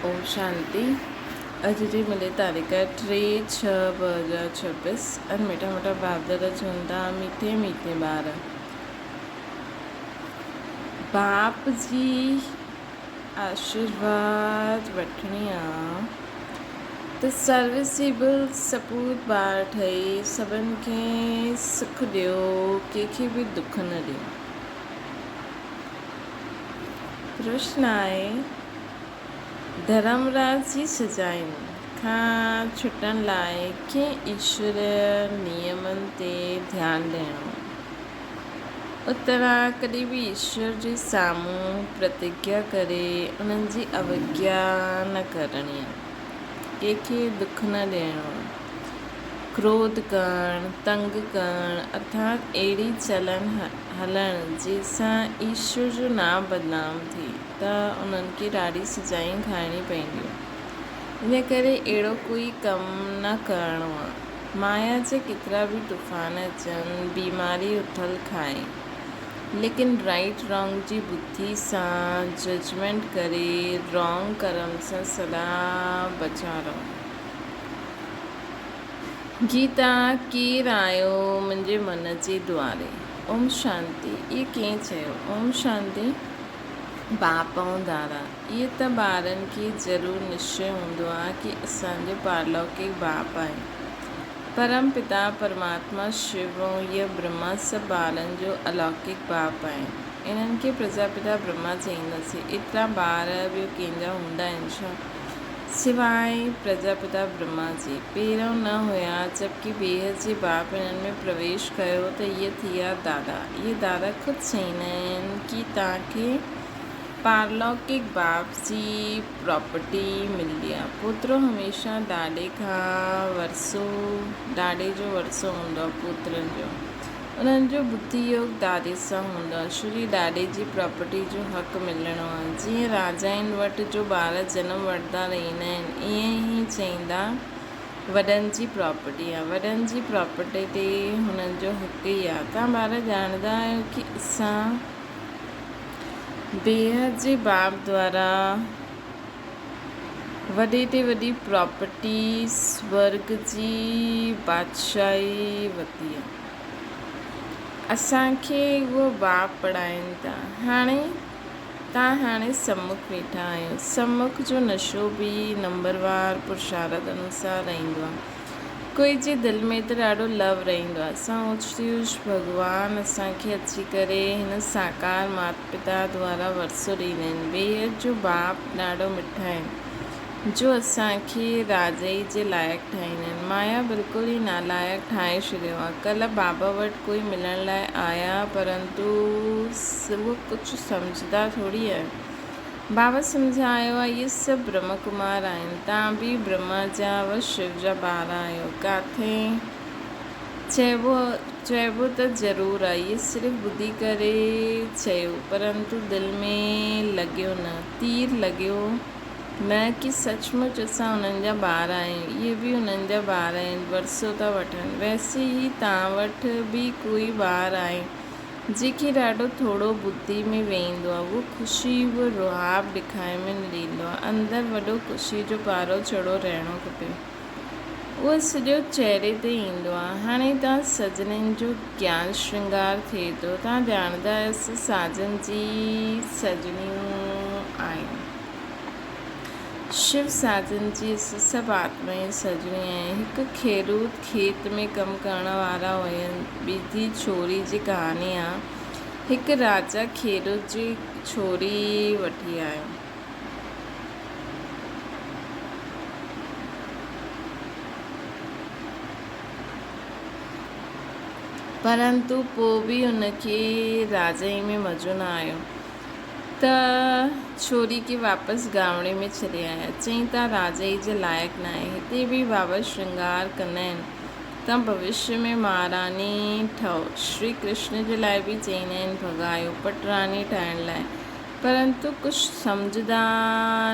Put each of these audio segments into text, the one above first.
ओम शांति। अज जी मिले तारीख़ 3/6/2026 और मीठा मीठा बाप दादा चवंदा मीठे मीठे ॿार बाप जी आशीर्वाद वठणी आहे त सर्विसेबल सपूत ॿार ठही सभिनि खे सुख ॾियो, कंहिंखे बि दुख न ॾियो। प्रश्न आहे धर्मराज जी सजाउनि खां छुटण लाइ कीअं ईश्वर नियमनि ते ध्यानु ॾियणो। उत्तर आहे कॾहिं बि ईश्वर जे साम्हूं प्रतिज्ञा करे उन्हनि जी अवज्ञा न करणी आहे, कंहिंखे दुख न ॾियणो, क्रोध करणु, तंग करणु अर्थात अहिड़ी चलन हलणु जंहिंसां ईश्वर जो नाम बदनाम थिए त उन्हनि खे ॾाढी सजायूं खाइणी पवंदियूं। इन करे अहिड़ो कोई कमु न करिणो आहे। माया जे केतिरा बि तूफ़ान अचनि, बीमारी उथल खाए, लेकिन राइट रॉन्ग जी बुद्धि सां जजमेंट करे रॉन्ग कर्म सां सदा बचा रहो। गीता केरु आयो मुंहिंजे मन जे द्वारे। ओम शांति। इहे कंहिं चयो? ओम शांति। बाप ऐं दादा इहे त ॿारनि खे ज़रूरु निश्चय हूंदो आहे कि असांजो पारलौकिक बाप आहे। परम पिता परमात्मा शिव ऐं इहा ब्रह्मा सभु ॿारनि जो अलौकिक बाप आहे। इन्हनि खे प्रजापिता ब्रह्मा चईंदासीं। एतिरा ॿार ॿियो कंहिंजा हूंदा आहिनि छा सिवाइ प्रजापिता ब्रह्मा जी? पहिरियों न हुया, जबकि ॿिए जे बाप इन्हनि में प्रवेश कयो त इहे थी विया दादा। इहे दादा ख़ुदि चईंदा आहिनि कि तव्हांखे पारलौकिक बाप जी प्रॉपर्टी मिलंदी आहे। पुत्र हमेशह ॾाॾे खां ॾाॾे जो वरसो हूंदो आहे पुत्रनि जो। उन्हनि जो बुद्धि योग ॾाॾे सां हूंदो आहे। श्री ॾाॾे जी प्रॉपर्टी जो हक़ मिलणो आहे। जीअं राजाउनि वटि जो ॿार जनम वठंदा रहंदा आहिनि, ईअं ई चईंदा वॾनि जी प्रॉपर्टी आहे। वॾनि जी प्रॉपर्टी ते हुननि जो हक़ ई आहे। तव्हां ॿार ॼाणंदा आहियो कि असां बेहद जे बाप द्वारा वॾे ते वॾी प्रॉपर्टी स्वर्ग जी बादशाही वरिती आहे। असांखे उहो बाप पढ़ाइनि था। तव्हां सम्मुख वेठा आहियो। सम्मुख जो नशो बि नंबरवार पुरुषार्थ अनुसार रहंदो आहे। कोई जे दिलि में त ॾाढो लव रहंदो आहे। असां ओच भॻवानु असांखे अची करे हिन साकार माता पिता द्वारा वरसो ॾींदा आहिनि। बेहद जो बाप ॾाढो मिठा आहिनि जो असांखे राजाई जे लाइक़ु ठाहींदा आहिनि। माया बिल्कुलु ई नालाइक़ ठाहे छॾियो आहे। कल्ह बाबा वटि कोई मिलण लाइ आया, परंतु उहो कुझु सम्झंदा थोरी आहे। बाबा सम्झायो आहे इहे सभु ब्रह्म कुमार आहिनि। तव्हां बि ब्रह्मा जा व शिव जा ॿार आहियो। किथे चइबो त ज़रूरु आहे। इहे सिर्फ़ु ॿुधी करे चयो, परंतु दिलि में लॻियो न, तीर लॻियो न कि सचमुच असां उन्हनि जा ॿार आहियूं। इहे बि उन्हनि जा ॿार आहिनि, वरसो था वठनि। वैसे ई तव्हां वटि बि कोई ॿार आहे जंहिंखे ॾाढो थोरो बुद्धि में वेंदो आहे। उहो ख़ुशी, उहो रुहाब ॾेखारे में न ॾींदो आहे। अंदरि वॾो ख़ुशी जो पारो चढ़ो रहणो खपे। उहो सॼो चहिरे ते ईंदो आहे। हाणे तव्हां सजननि जो ज्ञान श्रृंगार थिए थो। तव्हां ॼाणंदा आहियो साजन जी सजनियूं आहिनि। शिव साजन जी सभु आत्माएं सजनियूं आहिनि। हिकु खेरूत खेत में कमु करण वारा हुयनि। ॿिजी छोरी जी कहानी आहे। हिकु राजा खेरूत जी छोरी वठी आयो। परंतु पोइ बि हुनखे राजाई में मज़ो न आयो त छोरी खे वापसि गामड़े में छॾे आया। चई तव्हां राजाई जे लाइक़ु न आहे। हिते बि बाबा श्रृंगार कंदा आहिनि। तव्हां भविष्य में महारानी ठहो। श्री कृष्ण जे लाइ बि चईंदा आहिनि भॻायो पटरानी ठाहिण लाइ, परंतु कुझु सम्झंदा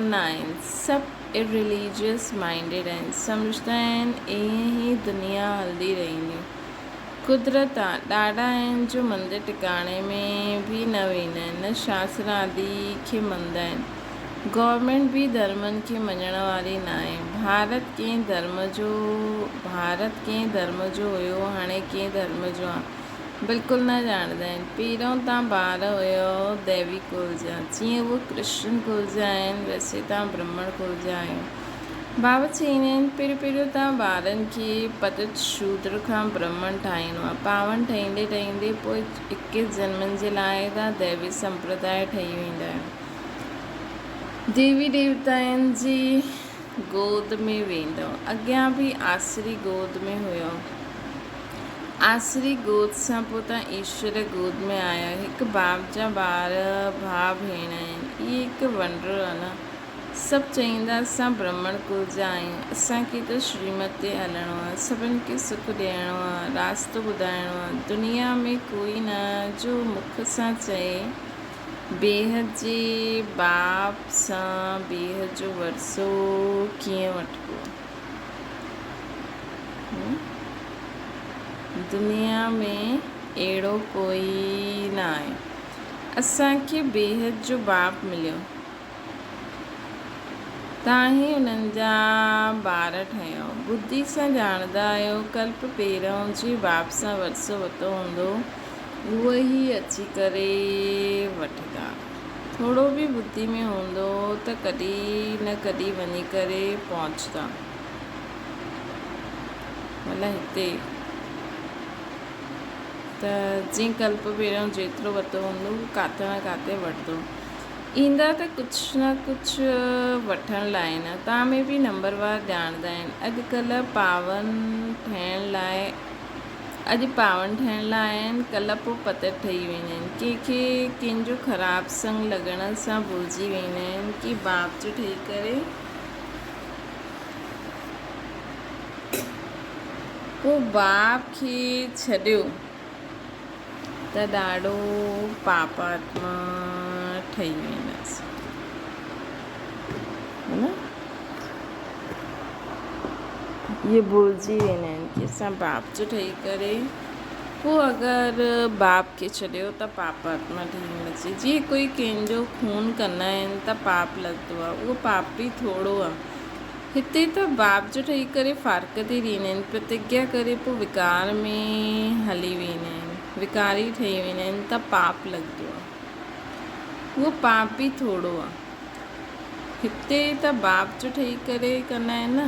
न आहिनि। सभु इरिलीजियस माइंडेड आहिनि। सम्झंदा आहिनि ईअं ई दुनिया हलंदी रहंदी। कुदरत आहे। ॾाढा आहिनि जो मंदरु टिकाणे में बि न वेंदा आहिनि, न शास्त्र आदि खे मञंदा आहिनि। गवर्नमेंट भी धर्मनि खे मञण वारी न आहे। भारत कंहिं धर्म जो हुयो, हाणे कंहिं धर्म जो आहे बिल्कुलु न ॼाणंदा आहिनि। पहिरियों तव्हां ॿार हुयो दैवी कुल जा, जीअं उहे कृष्ण कुल जा आहिनि वैसे तव्हां ब्राह्मण कुल जा आहियो। बाबा चईंदा आहिनि पहिरियों तव्हां ॿारनि खे पतित शूद्र खां ब्राह्मण ठाहींदो आहे। पावन ठहींदे ठहींदे पोइ 21 जन्मनि जे लाइ तव्हां दैवी संप्रदाय ठही वेंदा आहियो। देवी देवताउनि जी गोद में वेंदो। अॻियां बि आसुरी गोद में हुयो। आसुरी गोद सां पोइ तव्हां ईश्वर गोद में आया। हिकु बाप जा ॿार भाउ भेण आहिनि। इहे हिकु वंडर आहे न। सभु चईंदा असां ब्राह्मण कुल जा आहियूं, असांखे त श्रीमत ते हलणो आहे, सभिनि खे सुख ॾियणो आहे, रास्तो ॿुधाइणो आहे। दुनिया में कोई न जो मुख सां चए बेहद जे बाप सां बेहद जो वरसो कीअं वठिबो। दुनिया में अहिड़ो कोई न आहे। असांखे बेहद जो बाप मिलियो, तव्हां ई उन्हनि जा ॿार ठहियो। बुद्धि सां ॼाणंदा आहियो कल्प पहिरियों जी बाप सां वरसो वरितो हूंदो, उहो ई अची करे वठंदा। थोरो बि बुद्धि में हूंदो त कॾहिं न कॾहिं वञी करे पहुचंदा। मतिलबु हिते त जीअं कल्प पहिरियों जेतिरो वरितो हूंदो किथे न किथे वठंदो। ईंदा त कुझु न कुझु वठण लाइ न। तव्हां में बि नंबरवार ॼाणंदा आहिनि। अॼु पावन ठहिण लाइ आहिनि, कल्ह पोइ पतित ठही वेंदा आहिनि। कंहिंखे कंहिंजो ख़राबु संग लॻण सां भुलिजी वेंदा आहिनि कि बाप जो ठही करे पोइ बाप खे छॾियो त ॾाढो पापात्मा ठही वेंदासीं, है न। इहे भुलिजी वेंदा आहिनि कि असां बाप जो ठही करे पोइ अगरि बाप खे छॾियो त पापात्मा ठही वेंदासीं। जीअं कोई कंहिंजो खून कंदा आहिनि त पाप लॻंदो आहे, उहो पाप बि थोरो आहे। हिते त बाप जो ठही करे फारक ते ॾींदा आहिनि, प्रतिज्ञा करे पोइ विकार में हली वेंदा आहिनि, विकारी ठही वेंदा आहिनि त पाप लॻंदो आहे। उहो पाप बि थोरो आहे। हिते त बाप जो ठही करे कंदा आहिनि न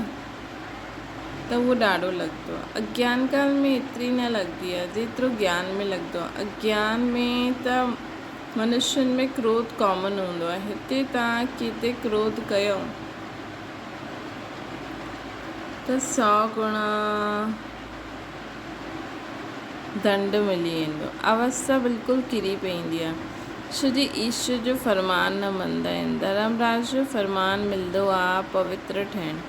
त उहो ॾाढो लॻंदो आहे। अज्ञान काल में एतिरी न लॻंदी आहे जेतिरो ज्ञान में लॻंदो आहे। अज्ञान में त मनुष्यनि में क्रोध कॉमन हूंदो आहे। हिते तव्हां किथे क्रोध कयो त 100 गुणा दंड मिली वेंदो। अवस्था बिल्कुलु किरी पवंदी आहे। छो जो ईश्वर जो फरमान न मञंदा आहिनि। धर्मराज जो फरमान मिलंदो आहे पवित्र ठहिणु।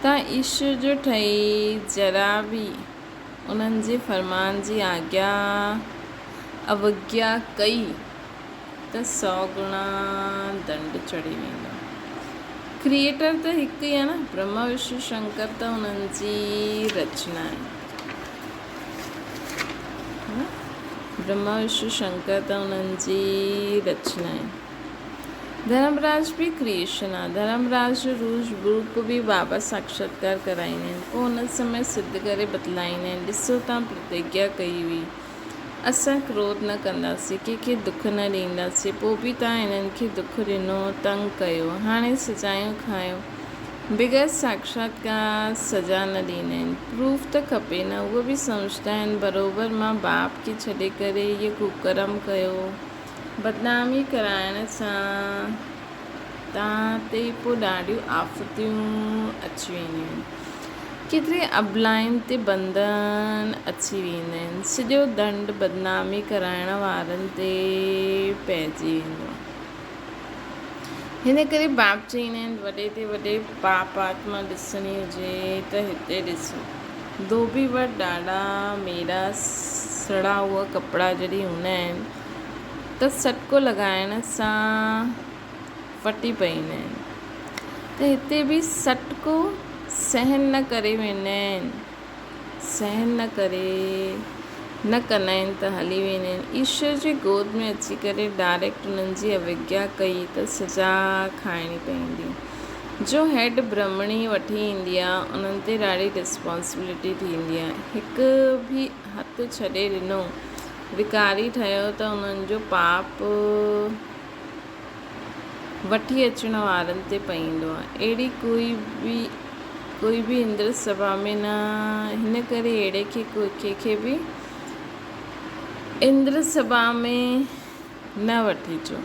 तव्हां ईश्वर जो ठही जरा बि उन्हनि जे फरमान जी आज्ञा अवज्ञा कई त 100 गुणा दंड चढ़ी वेंदो। क्रिएटर त हिकु ई आहे न, ब्रह्मा विष्णु शंकर त उन्हनि जी रचना आहे। ब्रह्मा विष्णु शंकर त उन्हनि जी रचना आहे। धर्मराज बि क्रिएशन आहे। धर्मराज जो रूप बि बाबा साक्षात्कार कराईंदा आहिनि, पोइ हुन समय सिद्ध करे बतलाईंदा आहिनि। ॾिसो तव्हां प्रतिज्ञा कई हुई असां क्रोध न कंदासीं, कंहिंखे दुख न ॾींदासीं, पोइ बि तव्हां हिननि खे दुख ॾिनो, तंग कयो, हाणे सजायूं खायो। बग़ैर साक्षात्कार सजा न ॾींदा आहिनि। प्रूफ त खपे न। उहे बि सम्झंदा आहिनि बराबरि मां बाप खे छॾे करे इहो कुकर्म कयो। बदनामी कराइण सां तव्हां ते पोइ ॾाढियूं आफ़तूं अची वेंदियूं आहिनि। केतिरे अबलाइन ते बंधन अची वेंदा आहिनि। सॼो दंड बदनामी कराइण वारनि ते पइजी वेंदो आहे। हिन करे बाप चईंदा आहिनि वॾे ते वॾे पाप आत्मा ॾिसणी हुजे त हिते ॾिसो। धोबी वटि ॾाढा मेरा सड़ा हुआ कपिड़ा जॾहिं हूंदा आहिनि त सटको लॻाइण सां फटी पवंदा आहिनि। त हिते बि सटको सहन न करे वेंदा आहिनि। सहन न करे न कंदा आहिनि त हली वेंदा आहिनि। ईश्वर जी गोद में अची करे डायरेक्ट उन्हनि जी अवज्ञा कई त सज़ा खाइणी पवंदी। जो हेड ब्रह्मणी वठी ईंदी आहे उन्हनि ते ॾाढी रिस्पॉन्सिबिलिटी थींदी आहे। हिकु बि हथु छॾे ॾिनो विकारी ठहियो त उन्हनि जो पाप वठी अचण वारनि ते पवंदो आहे। अहिड़ी कोई बि इंद्र सभा में न, हिन करे अहिड़े कंहिंखे बि इंद्र सभा में न वठिजो।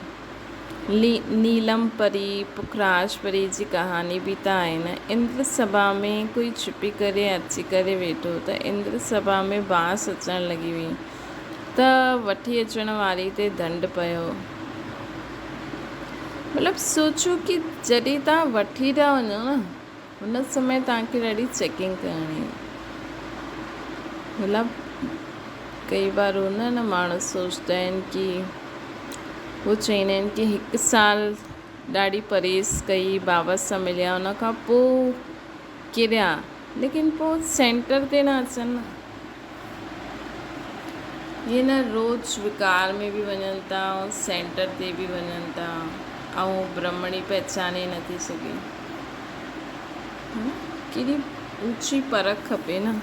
नीलम परी पुखराज परी जी कहानी बि त आहे न। इंद्र सभा में कोई छुपी करे अची करे वेठो त इंद्र सभा में बांस अचणु लॻी हुई त वठी अचण वारी ते दंड पियो। मतिलबु सोचो कि जॾहिं तव्हां वठी था वञो न हुन समय तव्हांखे ॾाढी चेकिंग करणी आहे। मतिलबु कई बार हूंदा आहिनि न, माण्हू सोचंदा आहिनि कि उहो चवंदा आहिनि कि 1 साल ॾाढी परहेज़ कई, बाबा सां मिलिया, उन खां पोइ किरिया, लेकिन पोइ सेंटर ते न अचनि न। इहे न रोज़ु विकार में बि वञनि था ऐं सेंटर ते बि वञनि था ऐं ब्रह्मणी पहचाने नथी सघे। केॾी ऊची परख खपे न,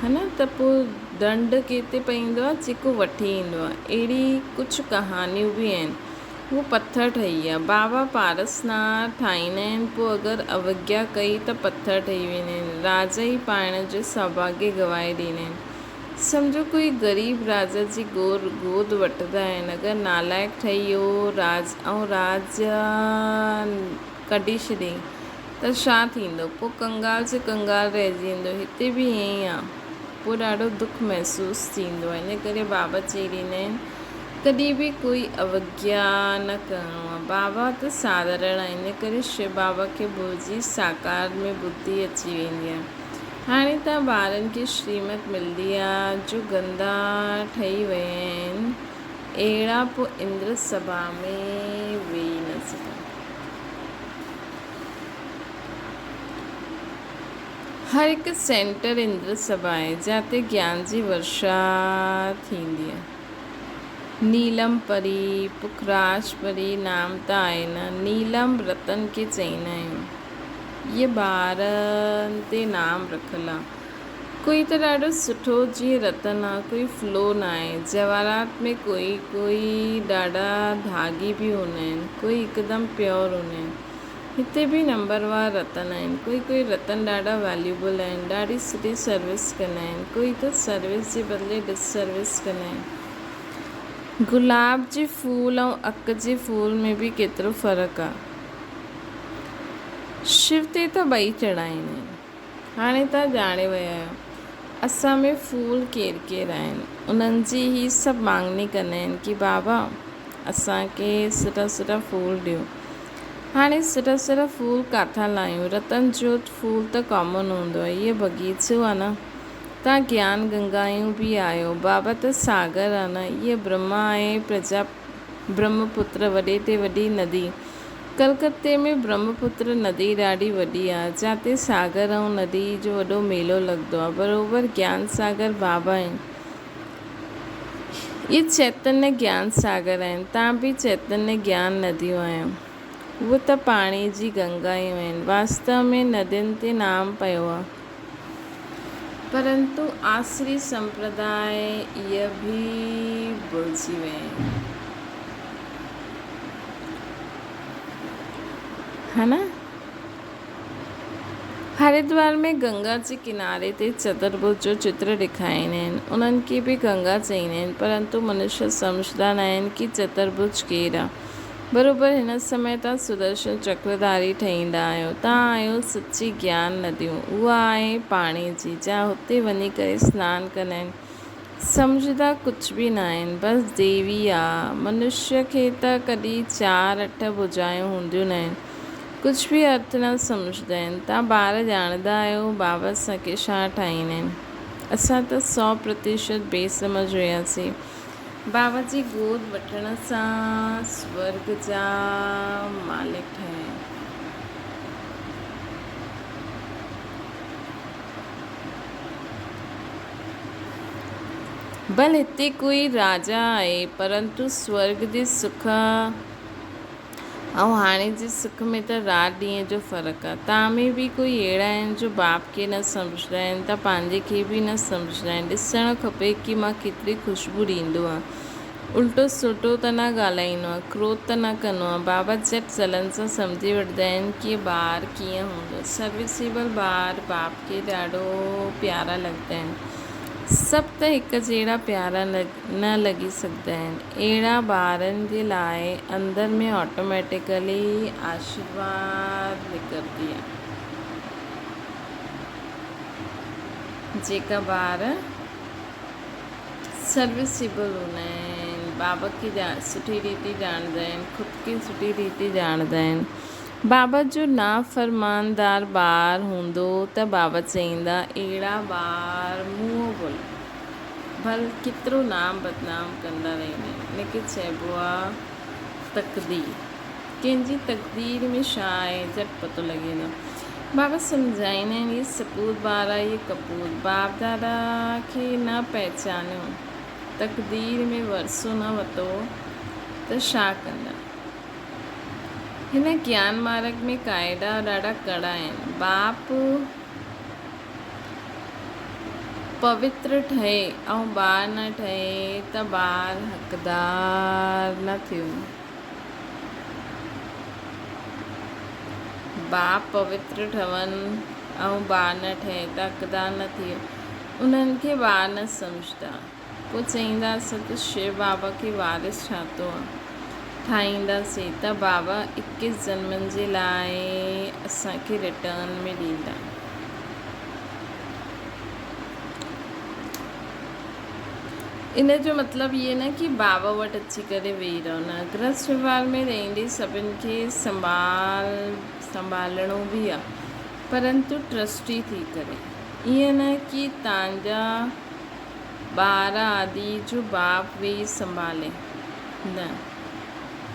है न। त पोइ दंड केते पवंदो आहे जेको वठी ईंदो आहे। अहिड़ी कुझु कहानियूं बि आहिनि। उहो पथर ठही आहे। बाबा पारसनाथ ठाहींदा आहिनि, पोइ अगरि अवज्ञा कई त पथर ठही वेंदा आहिनि। राजा ई पाइण जो सौभाग्य गवाए ॾींदा आहिनि। सम्झो कोई ग़रीब राजा जी गोद वठंदा आहिनि, अगरि नालाइक ठही वियो राजा कढी छॾे त छा थींदो? पोइ कंगाल जो कंगाल रहिजी वेंदो। हिते बि ईअं ई आहे। पोइ ॾाढो दुख महसूसु थींदो आहे। इन करे बाबा चई ॾींदा आहिनि कॾहिं बि कोई अवज्ञा न करिणो आहे। बाबा त साधारण आहे, इन करे शिव बाबा खे भुलिजी साकार में बुद्धि अची वेंदी आहे। हाणे त ॿारनि खे श्रीमत मिलंदी आहे जो गंदा ठही विया आहिनि, अहिड़ा पोइ इंद्र सभा में वेही न सघनि। हर हिकु सेंटर इंद्र सभा आहे जिते ज्ञान जी वर्षा थींदी आहे। नीलम परी पुखराज परी नाम त आहे न। नीलम रतन खे चईंदा आहियूं। इहे ॿारनि ते नाम रखियलु आहे। कोई त ॾाढो सुठो जीअं रतन आहे, कोई फ्लो न आहे। जवाहरात में कोई ॾाढा धागी बि हूंदा आहिनि, कोई हिकदमि प्योर हूंदा आहिनि। हिते बि नंबरवार रतन आहिनि। कोई रतन ॾाढा वैल्यूबल आहिनि, ॾाढी सुठी सर्विस कंदा आहिनि। कोई त सर्विस जे बदिले डिसर्विस कंदा आहिनि। गुलाब जे फूल ऐं अक जे फूल में बि केतिरो फ़र्क़ु आहे। शिव ते त ॿई चढ़ाईंदा आहिनि। हाणे तव्हां ॼाणे विया आहियो असां में फूल केरु आहिनि। उन्हनि जी ई सभु मांगनी कंदा आहिनि कि बाबा असांखे सुठा फूल ॾियो। हाणे सुठा फूल किथां लायूं? रतन जोत फूल त कॉमन हूंदो आहे। इहो बगीचो आहे न। तव्हां ज्ञान गंगायूं बि आहियो। बाबा त सागर आहे न। इहे ब्रह्मा आहे ब्रह्मपुत्र वॾे ते वॾी नदी। कलकत्ते में ब्रह्मपुत्र नदी ॾाढी वॾी आहे, जिते सागर ऐं नदी जो वॾो मेलो लॻंदो आहे। बराबरि ज्ञान सागर बाबा आहिनि। इहे चैतन्य ज्ञान सागर आहिनि। तव्हां बि चैतन्य ज्ञान नदियूं आहियो। उहे त पाणी जी गंगायूं आहिनि। वास्तव में नदियुनि ते नाम पियो आहे, परंतु आसरी संप्रदाय इहे बि भुलिजी विया आहिनि, है न। हरिद्वार में गंगा जे किनारे ते चतुर्भुज जो चित्र ॾेखारींदा आहिनि। उन्हनि खे बि गंगा चईंदा आहिनि, परंतु मनुष्य सम्झंदा न आहिनि कि चतुर्भुज केरु आहे। बराबरि हिन समय तव्हां सुदर्शन चक्रधारी ठहींदा आहियो। तव्हां आहियो सची ज्ञान नदियूं। उहा आहे पाणी जी, जा हुते वञी करे सनानु कंदा आहिनि। सम्झंदा कुझु बि न आहिनि, बसि देवी आहे। मनुष्य खे त कॾहिं 4-8 भुजायूं हूंदियूं न आहिनि, कुझु बि अर्थ न सम्झंदा आहिनि। तव्हां ॿार ॼाणंदा आहियो बाबा असांखे छा ठाहींदा आहिनि। असां त 100% बेसमझ हुआसीं। बाबा जी गोद वठण सां स्वर्ग जा मालिक ठहिया। भल हिते कोई राजा आहे परंतु स्वर्ग जे सुख ऐं हाणे जे सुख में त राति ॾींहं जो फ़र्क़ु आहे। तव्हां में बि कोई अहिड़ा आहिनि जो बाप खे न सम्झंदा आहिनि त पंहिंजे खे बि न सम्झंदा आहिनि। ॾिसणु खपे कि मां केतिरी ख़ुशबू ॾींदो आहे, उल्टो सुल्टो त न ॻाल्हाईंदो आहे, क्रोध त न कंदो आहे। बाबा झटि चलन सां सम्झी वठंदा आहिनि कि ॿार कीअं हूंदो। सर्विसेबल ॿार बाप खे ॾाढो प्यारा लॻंदा आहिनि। सभु त हिकु जहिड़ा प्यारा न लॻी सघंदा आहिनि। अहिड़ा ॿारनि जे लाइ अंदर में ऑटोमेटिकली आशीर्वाद निकिरंदी आहे। जेका ॿार सर्विसेबल हूंदा आहिनि, बाबा खे सुठी रीति ॼाणंदा आहिनि, ख़ुदि खे सुठी रीति ॼाणंदा आहिनि। बाबा जो नाफ़रमानदार ॿार हूंदो त बाबा चईंदा अहिड़ा ॿार मुंहुं बोल भल केतिरो नाम बदनाम कंदा रहंदा आहिनि। हिनखे चइबो आहे तक़दीर। कंहिंजी तक़दीर में छा आहे झटि पतो लॻी वेंदो। बाबा सम्झाईंदा आहिनि इहे सपूत ॿार आहे, इहे कपूत। बाप दादा खे न पहचानियो, तक़दीर में वरसो न वरितो त छा कंदा। हिन ज्ञान मार्ग में क़ाइदा ॾाढा कड़ा आहिनि। बाप पवित्र ठहे ऐं ॿार न ठहे त ॿार हक़दार न थियो। बाप पवित्र ठहनि ऐं ॿार न ठहे त हक़दार न थियो। उन्हनि खे ॿार न सम्झंदा। पोइ चईंदा असां त शिव बाबा खे वारिस ठाहींदासीं त बाबा 21 जन्मनि जे लाइ असांखे रिटर्न में ॾींदा। इन जो मतिलबु इहे न कि बाबा वटि अची करे वेही रहो न। गृहस्थ व्यवहार में रहंदे सभिनि खे संभालणो बि आहे, परंतु ट्रस्टी थी करे। ईअं न कि तव्हांजा ॿार आदि जो बाप वेही संभाले, न।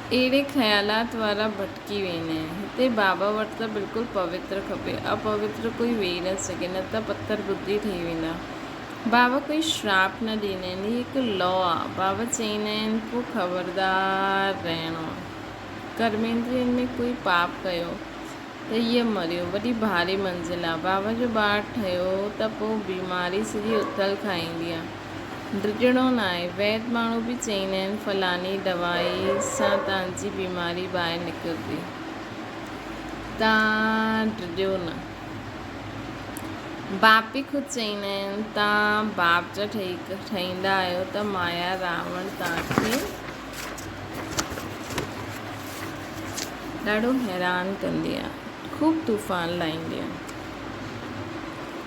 अहिड़े ख़्यालात वारा भटकी वेंदा आहिनि। हिते बाबा वटि त बिल्कुलु पवित्र खपे, अपवित्र कोई वेही न सघे, न त पत्थर बुद्धि ठही वेंदा। बाबा कोई श्राप न ॾींदा आहिनि, हीअ हिकु लॉ आहे। बाबा चईंदा आहिनि पोइ ख़बरदार रहणो आहे। कर्मेंद्रियनि में कोई पाप कयो त ईअं मरियो, वॾी भारी मंज़िल आहे। बाबा जो ॿार ठहियो त पोइ बीमारी सॼी उथल खाईंदी आहे। ड्रिजणो न आहे। वैद माण्हू बि चईंदा आहिनि फलानी दवाई सां तव्हांजी बीमारी ॿाहिरि निकिरंदी, तव्हां ड्रिजो न। बाप बि ख़ुदि चईंदा आहिनि तव्हां बाप जा ठहींदा आहियो त माया रावण तव्हांखे ॾाढो हैरान कंदी आहे, ख़ूब तूफ़ान लाहींदी आहे।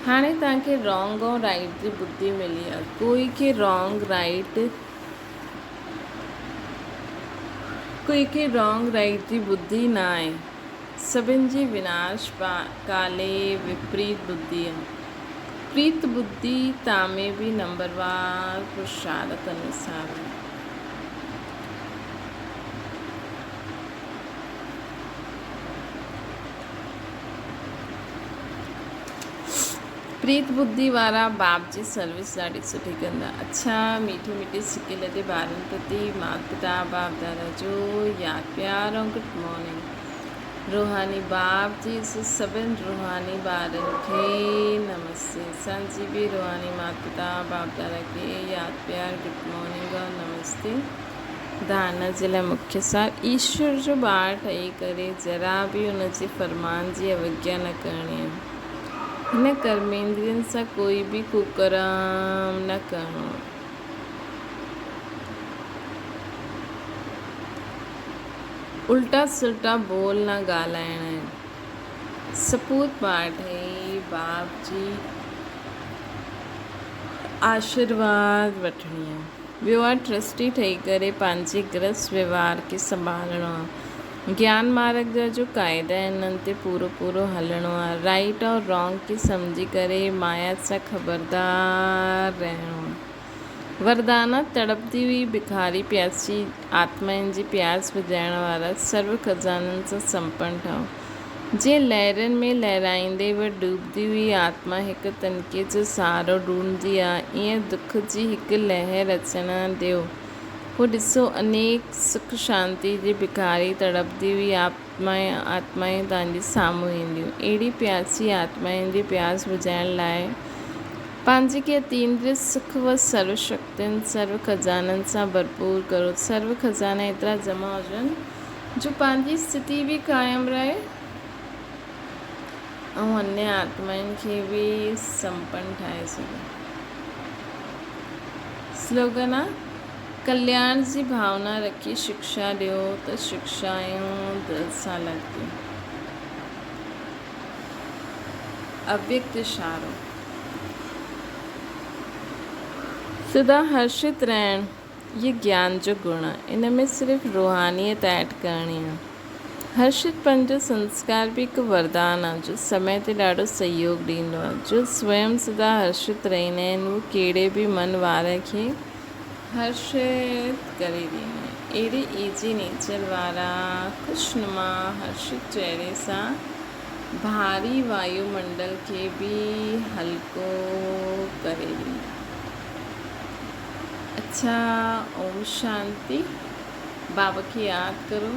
हाणे तव्हांखे रॉन्ग ऐं राइट जी बुद्धि मिली आहे। कोई खे रॉन्ग राइट जी बुद्धि न आहे। सभिनि जी विनाश काले विपरीत बुद्धि आहे। प्रीत बुद्धि तव्हां में बि नंबरवार पुरुषार्थ अनुसार आहे। प्रीत बुद्धि वारा बाप जी सर्विस ॾाढी सुठी कंदा। अच्छा मीठी मीठी सिके लॻे ॿारनि प्रति माता पिता बाप दादा जो यादि प्यार ऐं गुड मॉर्निंग। रूहानी बाप जी सभिनि रूहानी ॿारनि खे नमस्ते। असांजी बि रूहानी माता पिता बाप दादा खे यादि प्यार गुड मॉर्निंग और नमस्ते। धारणा जे लाइ मुख्य सार ईश्वर जो ॿार ठही करे जरा बि हुनजे फरमान जी अवज्ञा न करणी आहे। हिन कर्मेंद्रियनि सां कोई बि कुकर्म न करणो। उल्टा सुल्टा बोल न ॻाल्हाइणा आहिनि। सपूत ॿार ठही बाप जी आशीर्वाद वठणी आहे। ॿियो आहे ट्रस्टी ठही करे पंहिंजे गृहस्थ व्यवहार खे संभालणो आहे। ज्ञान मार्ग जा जो क़ाइदा आहिनि उन्हनि ते पूरो हलणो आहे। राइट और रॉन्ग खे सम्झी करे माया सां ख़बरदार रहणो आहे। वरदाना तड़पती हुई भिखारी प्यासी आत्माउनि जी प्यास बुझाइण वारा सर्व खज़ाननि सां संपन्न ठहो। जे लहरनि में लहराईंदे व डूबदी हुई आत्मा हिकु तनके जो सहारो ढूंढदी आहे, ईअं दुख जी हिकु लहर अचणु ॾियो। पोइ ॾिसो अनेक सुख शांति जी भिखारी तड़पदी हुई आत्माएं तव्हांजे साम्हूं ईंदियूं। अहिड़ी प्यासी आत्माउनि जी प्यास बुझाइण लाइ पंहिंजे खे अतीन्द्रिय सुख व सर्व शक्तियुनि सर्व खज़ाननि सां भरपूर करो। सर्व खज़ाना एतिरा जमा हुजनि जो पंहिंजी स्थिति बि क़ाइमु रहे ऐं अन्य आत्माउनि खे बि संपन्न ठाहे सघे। स्लोगन आहे, कल्याण जी भावना रखी शिक्षा ॾियो त शिक्षायूं दिलि सां लॻदियूं। अव्यक्त इशारो, सदा हर्षित रहणु ये ज्ञान जो गुण आहे। इन में सिर्फ़ु रूहानियत ऐड करणी आहे। हर्षितपन जो संस्कार बि हिकु वरदान आहे जो समय ते ॾाढो सहयोग ॾींदो आहे। जो स्वयं सदा हर्षित रहंदा आहिनि उहे कहिड़े बि मन वारे खे हर्षित करे ॾींदा आहिनि। अहिड़े ईजी नेचर वारा ख़ुशनुमा हर्षित चेहरे सां भारी वायुमंडल खे बि हल्को करे ॾींदा। अच्छा, ओम शांति। बाबा खे यादि करो।